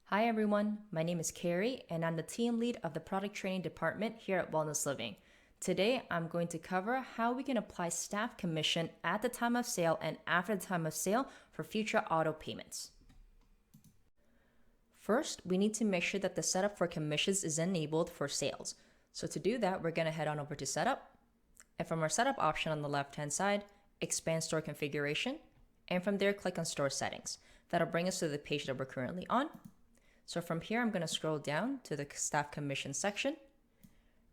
Hi everyone, my name is Carrie and I'm the team lead of the product training department here at WellnessLiving. Today I'm going to cover how we can apply staff commission at the time of sale and after the time of sale for future auto payments. First, we need to make sure that the setup for commissions is enabled for sales. So to do that, we're going to head on over to setup, and from our setup option on the left hand side, expand store configuration, and from there click on store settings. That'll bring us to the page that we're currently on. So from here, I'm going to scroll down to the staff commission section.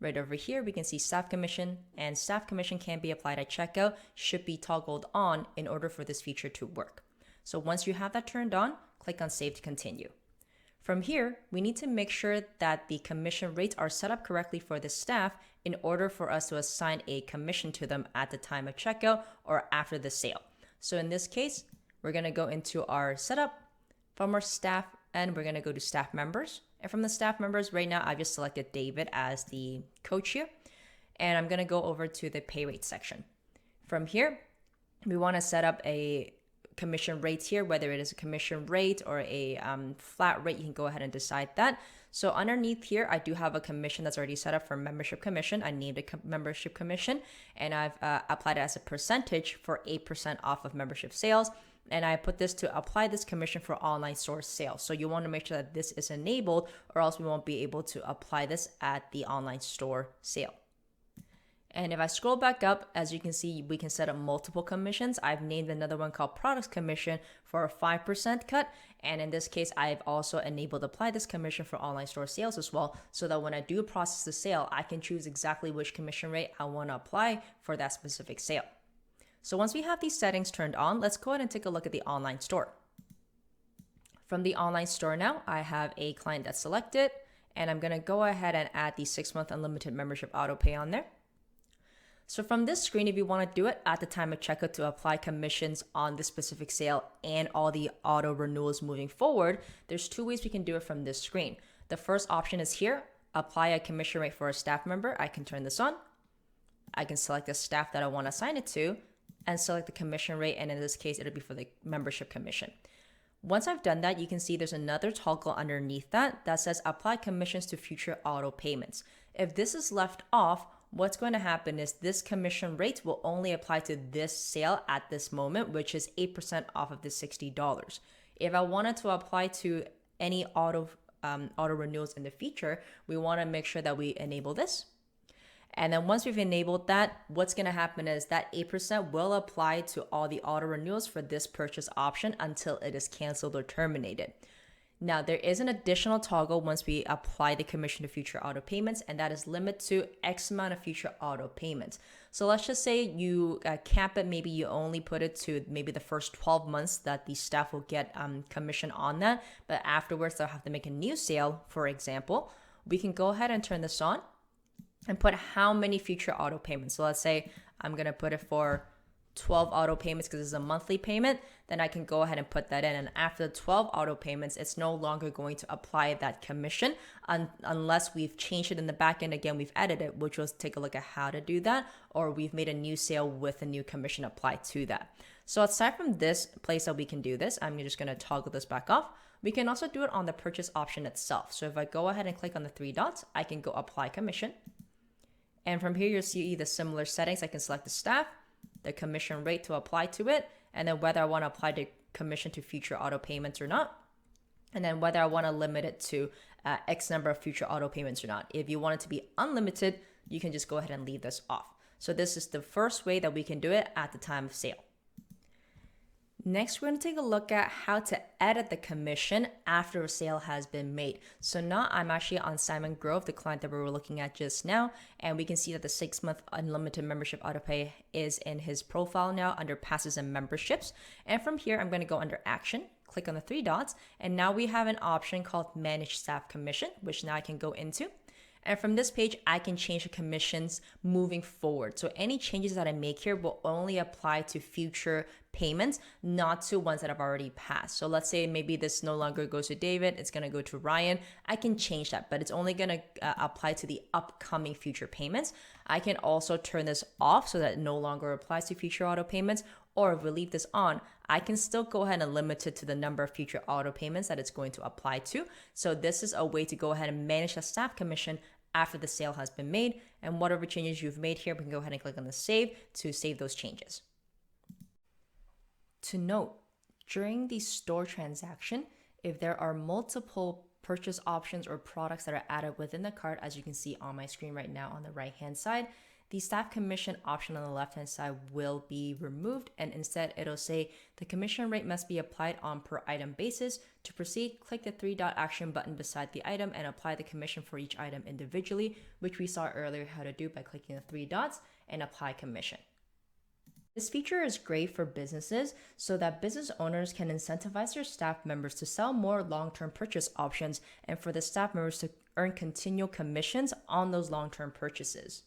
Right over here, we can see staff commission, and staff commission can be applied at checkout, should be toggled on in order for this feature to work. So once you have that turned on, click on Save to continue. From here, we need to make sure that the commission rates are set up correctly for the staff in order for us to assign a commission to them at the time of checkout or after the sale. So in this case, we're going to go into our setup from our staff, and we're going to go to staff members. And from the staff members, right now, I've just selected David as the coach here. And I'm going to go over to the pay rate section. From here, we want to set up a commission rate here, whether it is a commission rate or a flat rate. You can go ahead and decide that. So underneath here, I do have a commission that's already set up for membership commission. I named it membership commission, and I've applied it as a percentage for 8% off of membership sales. And I put this to apply this commission for online store sales. So you want to make sure that this is enabled, or else we won't be able to apply this at the online store sale. And if I scroll back up, as you can see, we can set up multiple commissions. I've named another one called products commission for a 5% cut. And in this case, I've also enabled apply this commission for online store sales as well, so that when I do process the sale, I can choose exactly which commission rate I want to apply for that specific sale. So once we have these settings turned on, let's go ahead and take a look at the online store. From the online store now, I have a client that's selected, and I'm going to go ahead and add the 6-month unlimited membership auto pay on there. So from this screen, if you want to do it at the time of checkout to apply commissions on this specific sale and all the auto renewals moving forward, there's 2 ways we can do it from this screen. The first option is here, apply a commission rate for a staff member. I can turn this on. I can select the staff that I want to assign it to and select the commission rate, and in this case, it'll be for the membership commission. Once I've done that, you can see there's another toggle underneath that says apply commissions to future auto payments. If this is left off, what's going to happen is this commission rate will only apply to this sale at this moment, which is 8% off of the $60. If I wanted to apply to any auto renewals in the future, we want to make sure that we enable this. And then once we've enabled that, what's going to happen is that 8% will apply to all the auto renewals for this purchase option until it is canceled or terminated. Now, there is an additional toggle once we apply the commission to future auto payments, and that is limit to X amount of future auto payments. So let's just say you cap it, maybe you only put it to maybe the first 12 months that the staff will get commission on that, but afterwards they'll have to make a new sale, for example. We can go ahead and turn this on and put how many future auto payments. So let's say I'm going to put it for 12 auto payments because it's a monthly payment. Then I can go ahead and put that in. And after 12 auto payments, it's no longer going to apply that commission unless we've changed it in the back end. Again, we've added it, which was take a look at how to do that, or we've made a new sale with a new commission applied to that. So aside from this place that we can do this, I'm just going to toggle this back off. We can also do it on the purchase option itself. So if I go ahead and click on the 3 dots, I can go apply commission. And from here, you'll see the similar settings. I can select the staff, the commission rate to apply to it, and then whether I want to apply the commission to future auto payments or not, and then whether I want to limit it to X number of future auto payments or not. If you want it to be unlimited, you can just go ahead and leave this off. So this is the first way that we can do it at the time of sale. Next, we're going to take a look at how to edit the commission after a sale has been made. So now I'm actually on Simon Grove, the client that we were looking at just now, and we can see that the 6-month unlimited membership autopay is in his profile now under passes and memberships. And from here, I'm going to go under action, click on the 3 dots, and now we have an option called manage staff commission, which now I can go into. And from this page, I can change the commissions moving forward. So any changes that I make here will only apply to future payments, not to ones that have already passed. So let's say maybe this no longer goes to David, it's going to go to Ryan. I can change that, but it's only going to apply to the upcoming future payments. I can also turn this off so that it no longer applies to future auto payments, or if we leave this on, I can still go ahead and limit it to the number of future auto payments that it's going to apply to. So this is a way to go ahead and manage the staff commission after the sale has been made, and whatever changes you've made here, we can go ahead and click on the save to save those changes. To note, during the store transaction, if there are multiple purchase options or products that are added within the cart, as you can see on my screen right now on the right hand side, the staff commission option on the left hand side will be removed, and instead it'll say the commission rate must be applied on per item basis. To proceed, click the 3-dot action button beside the item and apply the commission for each item individually, which we saw earlier how to do by clicking the 3 dots and apply commission. This feature is great for businesses so that business owners can incentivize their staff members to sell more long-term purchase options and for the staff members to earn continual commissions on those long-term purchases.